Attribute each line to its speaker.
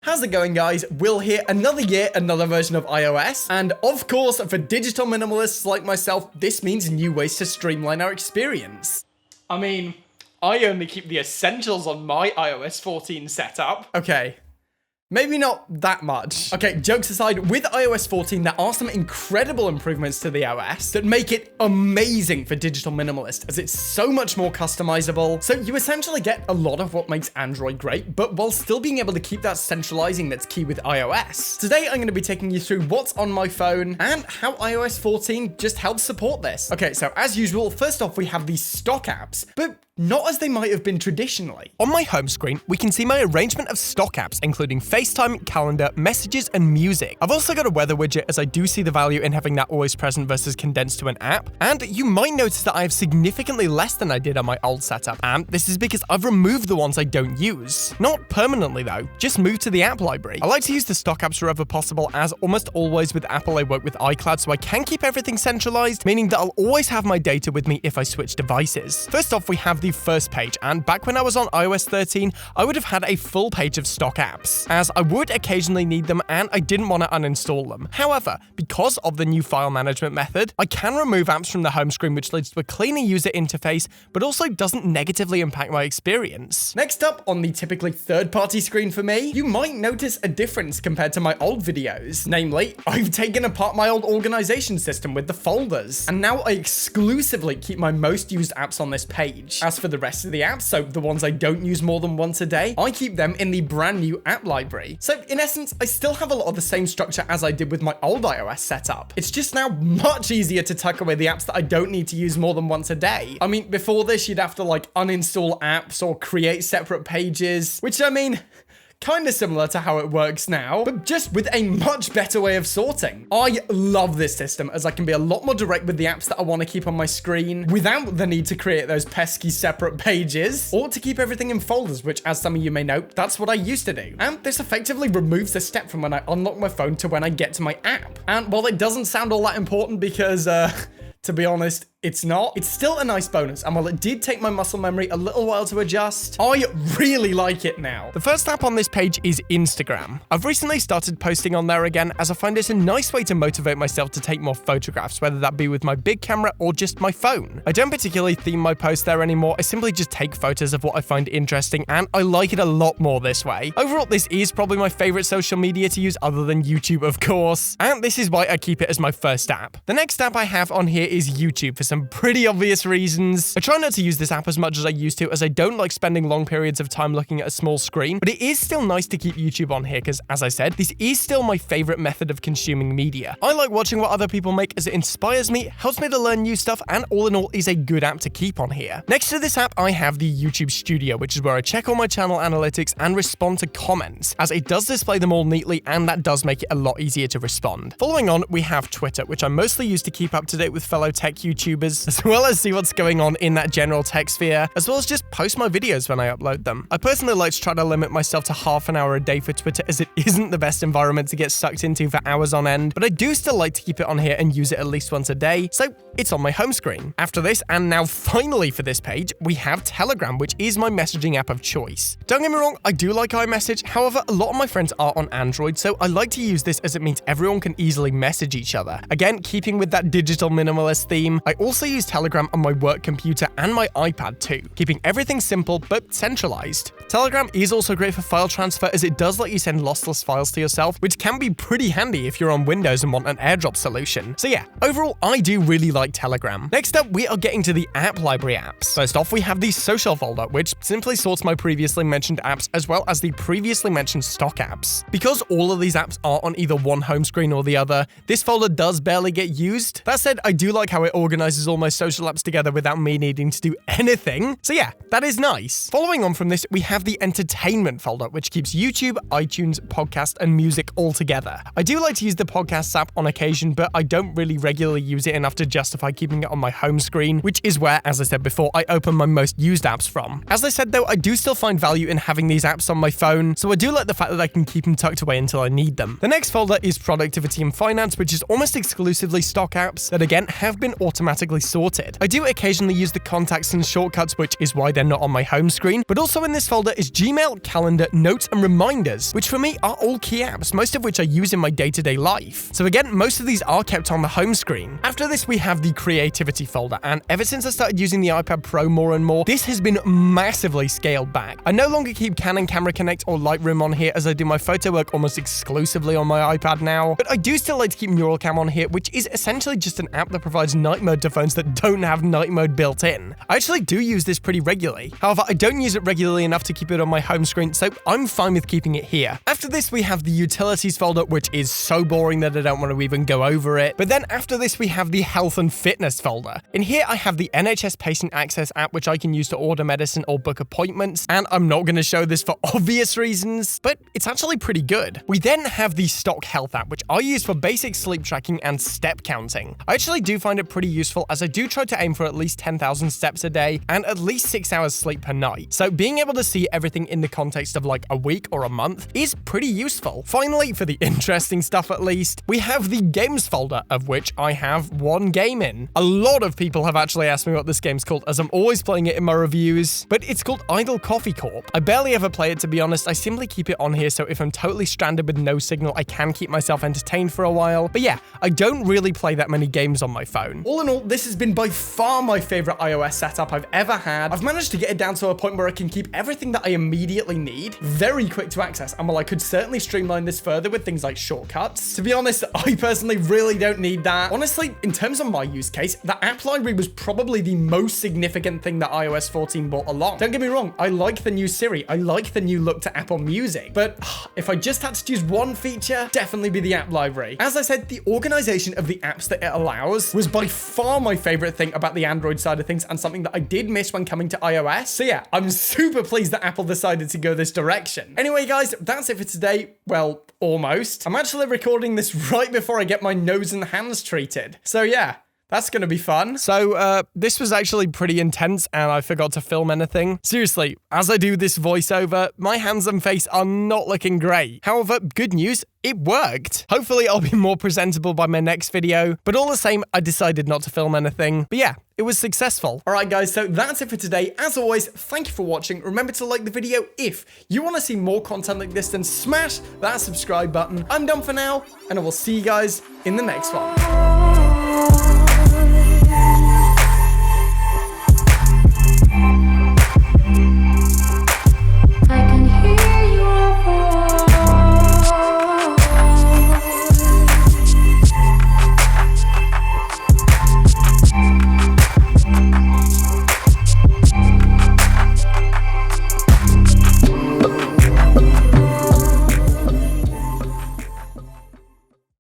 Speaker 1: How's it going, guys? Will here, another year, another version of iOS. And of course, for digital minimalists like myself, this means new ways to streamline our experience.
Speaker 2: I mean, I only keep the essentials on my iOS 14 setup.
Speaker 1: Okay. Maybe not that much. Okay, jokes aside, with iOS 14, there are some incredible improvements to the OS that make it amazing for digital minimalists, as it's so much more customizable. So you essentially get a lot of what makes Android great, but while still being able to keep that centralizing that's key with iOS. Today, I'm going to be taking you through what's on my phone and how iOS 14 just helps support this. Okay, so as usual, first off, we have these stock apps, but not as they might have been traditionally.
Speaker 3: On my home screen, we can see my arrangement of stock apps, including FaceTime, Calendar, Messages, and Music. I've also got a weather widget, as I do see the value in having that always present versus condensed to an app. And you might notice that I have significantly less than I did on my old setup, and this is because I've removed the ones I don't use. Not permanently though, just moved to the app library. I like to use the stock apps wherever possible, as almost always with Apple I work with iCloud, so I can keep everything centralized, meaning that I'll always have my data with me if I switch devices. First off, we have the first page, and back when I was on iOS 13, I would have had a full page of stock apps, as I would occasionally need them and I didn't want to uninstall them. However, because of the new file management method, I can remove apps from the home screen, which leads to a cleaner user interface, but also doesn't negatively impact my experience.
Speaker 1: Next up, on the typically third-party screen for me, you might notice a difference compared to my old videos. Namely, I've taken apart my old organization system with the folders, and now I exclusively keep my most used apps on this page. As for the rest of the apps, so the ones I don't use more than once a day, I keep them in the brand new app library. So in essence, I still have a lot of the same structure as I did with my old iOS setup. It's just now much easier to tuck away the apps that I don't need to use more than once a day. I mean, before this, you'd have to like uninstall apps or create separate pages, which I mean, kind of similar to how it works now, but just with a much better way of sorting. I love this system, as I can be a lot more direct with the apps that I want to keep on my screen without the need to create those pesky separate pages or to keep everything in folders, which, as some of you may know, that's what I used to do. And this effectively removes the step from when I unlock my phone to when I get to my app. And while it doesn't sound all that important because, to be honest, it's not. It's still a nice bonus, and while it did take my muscle memory a little while to adjust, I really like it now.
Speaker 3: The first app on this page is Instagram. I've recently started posting on there again, as I find it's a nice way to motivate myself to take more photographs, whether that be with my big camera or just my phone. I don't particularly theme my posts there anymore, I simply just take photos of what I find interesting, and I like it a lot more this way. Overall, this is probably my favorite social media to use other than YouTube, of course, and this is why I keep it as my first app. The next app I have on here is YouTube, for some pretty obvious reasons. I try not to use this app as much as I used to, as I don't like spending long periods of time looking at a small screen, but it is still nice to keep YouTube on here because, as I said, this is still my favorite method of consuming media. I like watching what other people make, as it inspires me, helps me to learn new stuff, and all in all is a good app to keep on here. Next to this app, I have the YouTube Studio, which is where I check all my channel analytics and respond to comments, as it does display them all neatly, and that does make it a lot easier to respond. Following on, we have Twitter, which I mostly use to keep up to date with fellow tech YouTubers, as well as see what's going on in that general tech sphere, as well as just post my videos when I upload them. I personally like to try to limit myself to half an hour a day for Twitter, as it isn't the best environment to get sucked into for hours on end, but I do still like to keep it on here and use it at least once a day, so it's on my home screen. After this, and now finally for this page, we have Telegram, which is my messaging app of choice. Don't get me wrong, I do like iMessage, however, a lot of my friends are on Android, so I like to use this as it means everyone can easily message each other. Again, keeping with that digital minimalist theme, I also use Telegram on my work computer and my iPad too, keeping everything simple but centralized. Telegram is also great for file transfer, as it does let you send lossless files to yourself, which can be pretty handy if you're on Windows and want an AirDrop solution. So yeah, overall, I do really like Telegram. Next up, we are getting to the app library apps. First off, we have the social folder, which simply sorts my previously mentioned apps as well as the previously mentioned stock apps. Because all of these apps are on either one home screen or the other, this folder does barely get used. That said, I do like how it organizes all my social apps together without me needing to do anything. So yeah, that is nice. Following on from this, we have the entertainment folder, which keeps YouTube, iTunes, podcast, and music all together. I do like to use the podcasts app on occasion, but I don't really regularly use it enough to justify keeping it on my home screen, which is where, as I said before, I open my most used apps from. As I said though, I do still find value in having these apps on my phone, so I do like the fact that I can keep them tucked away until I need them. The next folder is productivity and finance, which is almost exclusively stock apps that again have been automatically automatically sorted. I do occasionally use the contacts and shortcuts, which is why they're not on my home screen, but also in this folder is Gmail, calendar, notes, and reminders, which for me are all key apps, most of which I use in my day-to-day life. So again, most of these are kept on the home screen. After this, we have the creativity folder, and ever since I started using the iPad Pro more and more, this has been massively scaled back. I no longer keep Canon Camera Connect or Lightroom on here, as I do my photo work almost exclusively on my iPad now, but I do still like to keep Neural Cam on here, which is essentially just an app that provides night mode to phones that don't have night mode built in. I actually do use this pretty regularly. However, I don't use it regularly enough to keep it on my home screen, so I'm fine with keeping it here. After this, we have the utilities folder, which is so boring that I don't want to even go over it. But then after this, we have the health and fitness folder. In here, I have the NHS Patient Access app, which I can use to order medicine or book appointments, and I'm not going to show this for obvious reasons, but it's actually pretty good. We then have the stock health app, which I use for basic sleep tracking and step counting. I actually do find it pretty useful, as I do try to aim for at least 10,000 steps a day and at least 6 hours sleep per night. So being able to see everything in the context of like a week or a month is pretty useful. Finally, for the interesting stuff at least, we have the games folder, of which I have one game in. A lot of people have actually asked me what this game's called, as I'm always playing it in my reviews, but it's called Idle Coffee Corp. I barely ever play it, to be honest. I simply keep it on here so if I'm totally stranded with no signal, I can keep myself entertained for a while. But yeah, I don't really play that many games on my phone.
Speaker 1: All in all, this has been by far my favorite iOS setup I've ever had. I've managed to get it down to a point where I can keep everything that I immediately need very quick to access, and while I could certainly streamline this further with things like shortcuts, to be honest, I personally really don't need that. Honestly, in terms of my use case, the app library was probably the most significant thing that iOS 14 brought along. Don't get me wrong, I like the new Siri, I like the new look to Apple Music, but if I just had to choose one feature, definitely be the app library. As I said, the organization of the apps that it allows was by far my favorite thing about the Android side of things, and something that I did miss when coming to iOS. So yeah, I'm super pleased that Apple decided to go this direction. Anyway, guys, that's it for today. Well, almost. I'm actually recording this right before I get my nose and hands treated. So yeah, that's gonna be fun.
Speaker 3: So, this was actually pretty intense, and I forgot to film anything. Seriously, as I do this voiceover, my hands and face are not looking great. However, good news, it worked. Hopefully, I'll be more presentable by my next video, but all the same, I decided not to film anything. But yeah, it was successful.
Speaker 1: All right, guys, so that's it for today. As always, thank you for watching. Remember to like the video if you want to see more content like this, then smash that subscribe button. I'm done for now, and I will see you guys in the next one.